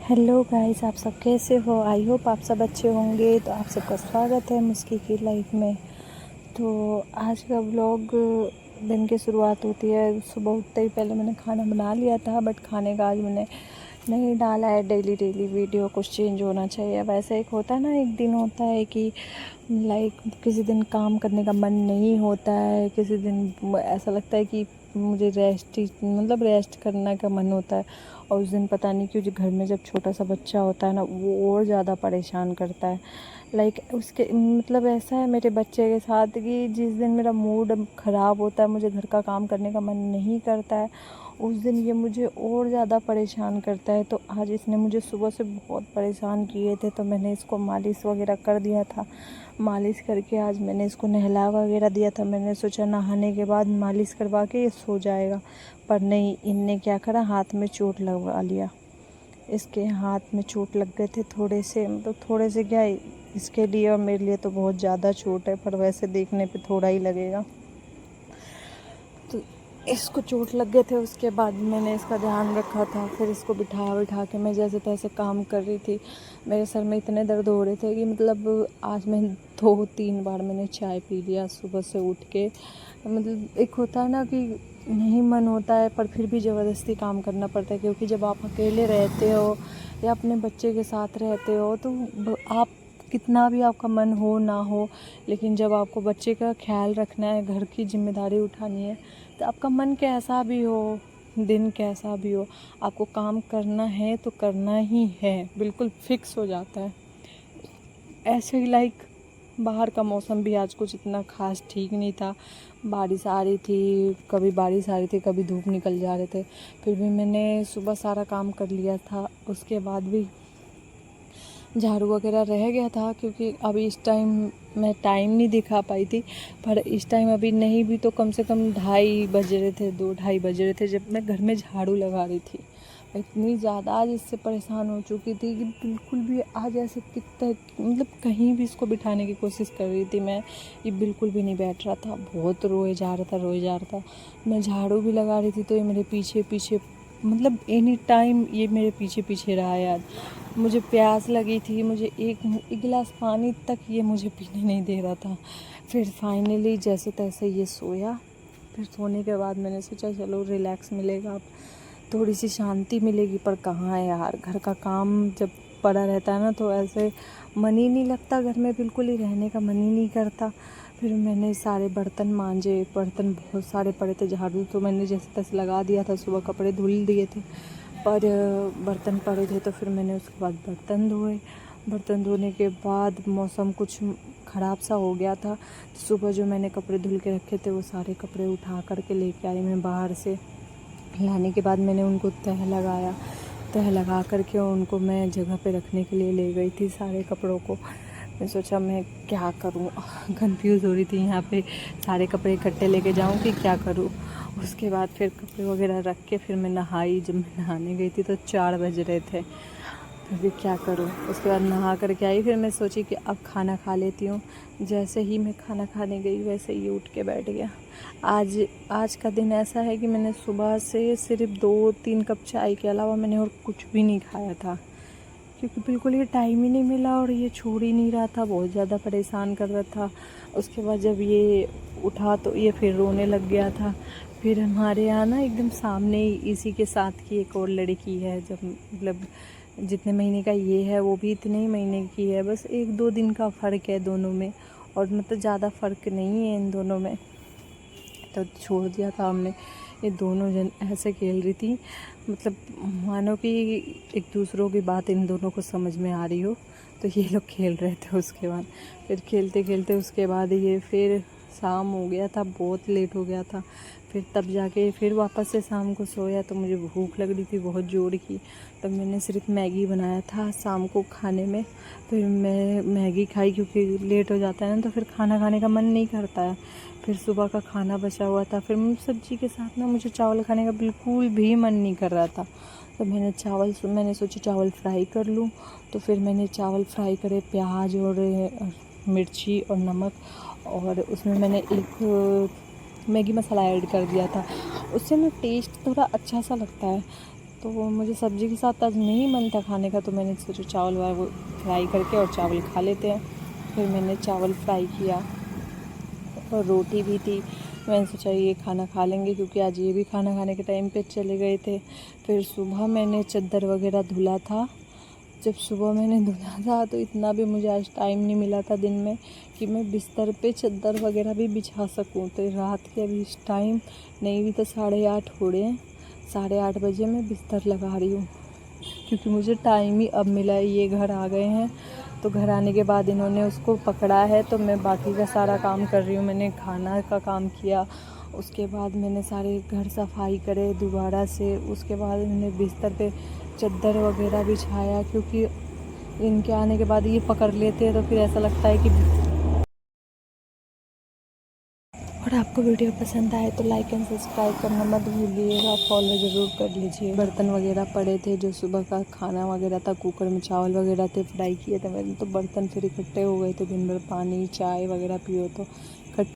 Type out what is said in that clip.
Hello guys, आप सब कैसे हो? आई होप आप सब अच्छे होंगे। तो आप सबका स्वागत है मुस्की की लाइफ में। तो आज का व्लॉग दिन की शुरुआत होती है सुबह उठते ही। पहले मैंने खाना बना लिया था, बट खाने का आज मैंने नहीं डाला है। डेली डेली वीडियो कुछ चेंज होना चाहिए। वैसे एक होता है ना, एक दिन होता है कि लाइक किसी दिन काम करने का मन नहीं होता है, किसी दिन ऐसा लगता है कि मुझे रेस्ट करने का मन होता है। और उस दिन पता नहीं क्यों, जो घर में जब छोटा सा बच्चा होता है ना, वो और ज़्यादा परेशान करता है। लाइक उसके ऐसा है मेरे बच्चे के साथ कि जिस दिन मेरा मूड ख़राब होता है, मुझे घर का काम करने का मन नहीं करता है, उस दिन ये मुझे और ज़्यादा परेशान करता है। तो आज इसने मुझे सुबह से बहुत परेशान किए थे, तो मैंने इसको मालिश वगैरह कर दिया था। मालिश करके आज मैंने इसको नहला वगैरह दिया था। मैंने सोचा नहाने के बाद मालिश करवा के ये सो जाएगा, पर नहीं, इनने क्या करा, हाथ में चोट लगवा लिया। इसके हाथ में चोट लग गए थे थोड़े से, थोड़े से क्या, इसके लिए और मेरे लिए तो बहुत ज़्यादा चोट है, पर वैसे देखने पे थोड़ा ही लगेगा। तो इसको चोट लग गए थे। उसके बाद मैंने इसका ध्यान रखा था, फिर इसको बिठा के मैं जैसे तैसे काम कर रही थी। मेरे सर में इतने दर्द हो रहे थे कि आज मैं 2-3 बार मैंने चाय पी लिया सुबह से उठ के। एक होता है ना कि नहीं मन होता है, पर फिर भी ज़बरदस्ती काम करना पड़ता है, क्योंकि जब आप अकेले रहते हो या अपने बच्चे के साथ रहते हो, तो आप कितना भी आपका मन हो ना हो, लेकिन जब आपको बच्चे का ख्याल रखना है, घर की जिम्मेदारी उठानी है, तो आपका मन कैसा भी हो, दिन कैसा भी हो, आपको काम करना है तो करना ही है, बिल्कुल फिक्स हो जाता है। ऐसे ही बाहर का मौसम भी आज कुछ इतना ख़ास ठीक नहीं था। बारिश आ रही थी, कभी बारिश आ रही थी, कभी धूप निकल जा रहे थे। फिर भी मैंने सुबह सारा काम कर लिया था। उसके बाद भी झाड़ू वगैरह रह गया था, क्योंकि अभी इस टाइम मैं टाइम नहीं दिखा पाई थी, पर इस टाइम अभी नहीं भी तो कम से कम 2:30 बज रहे थे, 2-2:30 बज रहे थे, जब मैं घर में झाड़ू लगा रही थी। मैं इतनी ज़्यादा आज इससे परेशान हो चुकी थी कि बिल्कुल भी आज ऐसे कितना कहीं भी इसको बिठाने की कोशिश कर रही थी मैं, ये बिल्कुल भी नहीं बैठ रहा था। बहुत रोए जा रहा था। मैं झाड़ू भी लगा रही थी तो ये मेरे पीछे पीछे, एनी टाइम ये मेरे पीछे पीछे रहा है। आज मुझे प्यास लगी थी, मुझे एक गिलास पानी तक ये मुझे पीने नहीं दे रहा था। फिर फाइनली जैसे तैसे ये सोया। फिर सोने के बाद मैंने सोचा चलो रिलैक्स मिलेगा, अब थोड़ी सी शांति मिलेगी, पर कहाँ है यार, घर का काम जब पड़ा रहता है ना, तो ऐसे मन ही नहीं लगता, घर में बिल्कुल ही रहने का मन ही नहीं करता। फिर मैंने सारे बर्तन मांजे, बर्तन बहुत सारे पड़े थे। झाड़ू तो मैंने जैसे तैसे लगा दिया था, सुबह कपड़े धुल दिए थे, पर बर्तन पड़े थे, तो फिर मैंने उसके बाद बर्तन धोए। बर्तन धोने के बाद मौसम कुछ ख़राब सा हो गया था, तो सुबह जो मैंने कपड़े धुल के रखे थे, वो सारे कपड़े उठा करके लेके आई मैं बाहर से। लाने के बाद मैंने उनको तह लगाया। तह लगा करके उनको मैं जगह पे रखने के लिए ले गई थी सारे कपड़ों को। मैं सोचा मैं क्या करूं, कंफ्यूज हो रही थी, यहाँ पे सारे कपड़े इकट्ठे लेके जाऊं कि क्या करूं। उसके बाद फिर कपड़े वगैरह रख के फिर मैं नहाई। जब मैं नहाने गई थी तो 4 बज रहे थे, तो फिर क्या करूं। उसके बाद नहा करके आई, फिर मैं सोची कि अब खाना खा लेती हूँ। जैसे ही मैं खाना खाने गई, वैसे ही उठ के बैठ गया। आज का दिन ऐसा है कि मैंने सुबह से सिर्फ 2-3 कप चाय के अलावा मैंने और कुछ भी नहीं खाया था, क्योंकि बिल्कुल ये टाइम ही नहीं मिला, और ये छोड़ ही नहीं रहा था, बहुत ज़्यादा परेशान कर रहा था। उसके बाद जब ये उठा तो ये फिर रोने लग गया था। फिर हमारे यहाँ ना एकदम सामने ही इसी के साथ की एक और लड़की है, जब जितने महीने का ये है, वो भी इतने ही महीने की है, बस 1-2 दिन का फ़र्क है दोनों में, और ज़्यादा फ़र्क नहीं है इन दोनों में। तो छोड़ दिया था हमने। ये दोनों जन ऐसे खेल रही थी, मानो कि एक दूसरों की बात इन दोनों को समझ में आ रही हो, तो ये लोग खेल रहे थे। उसके बाद फिर खेलते खेलते उसके बाद ये फिर शाम हो गया था, बहुत लेट हो गया था। फिर तब जाके फिर वापस से शाम को सोया, तो मुझे भूख लग रही थी बहुत ज़ोर की। तब मैंने सिर्फ मैगी बनाया था शाम को खाने में। फिर मैं मैगी खाई, क्योंकि लेट हो जाता है ना, तो फिर खाना खाने का मन नहीं करता है। फिर सुबह का खाना बचा हुआ था, फिर सब्ज़ी के साथ ना मुझे चावल खाने का बिल्कुल भी मन नहीं कर रहा था। तो मैंने सोचा चावल फ्राई कर लूँ। तो फिर मैंने चावल फ्राई करे, प्याज और मिर्ची और नमक, और उसमें मैंने एक मैगी मसाला ऐड कर दिया था। उससे ना टेस्ट थोड़ा अच्छा सा लगता है। तो मुझे सब्ज़ी के साथ आज नहीं मन था खाने का, तो मैंने सोचा चावल वो फ्राई करके और चावल खा लेते हैं। फिर मैंने चावल फ्राई किया और रोटी भी थी। मैंने सोचा ये खाना खा लेंगे, क्योंकि आज ये भी खाना खाने के टाइम पे चले गए थे। फिर सुबह मैंने चादर वगैरह धुला था। जब सुबह मैंने धुला था तो इतना भी मुझे आज टाइम नहीं मिला था दिन में कि मैं बिस्तर पे चादर वगैरह भी बिछा सकूं। तो रात के अभी इस टाइम नहीं भी तो 8:30 हो रहे हैं, 8:30 बजे मैं बिस्तर लगा रही हूँ, क्योंकि मुझे टाइम ही अब मिला है। ये घर आ गए हैं, तो घर आने के बाद इन्होंने उसको पकड़ा है, तो मैं बाकी का सारा काम कर रही हूँ। मैंने खाना का काम किया, उसके बाद मैंने सारे घर सफाई करे दोबारा से। उसके बाद मैंने बिस्तर पे चादर वगैरह बिछाया, क्योंकि इनके आने के बाद ये पकड़ लेते हैं तो फिर ऐसा लगता है कि। और आपको वीडियो पसंद आए तो लाइक एंड सब्सक्राइब करना मत भूलिएगा, फॉलो ज़रूर कर लीजिए। बर्तन वगैरह पड़े थे, जो सुबह का खाना वगैरह था, कुकर में चावल वगैरह थे, फ्राई किए थे मैंने, तो बर्तन फिर इकट्ठे हो गए थे। दिन भर पानी चाय वगैरह पियो तो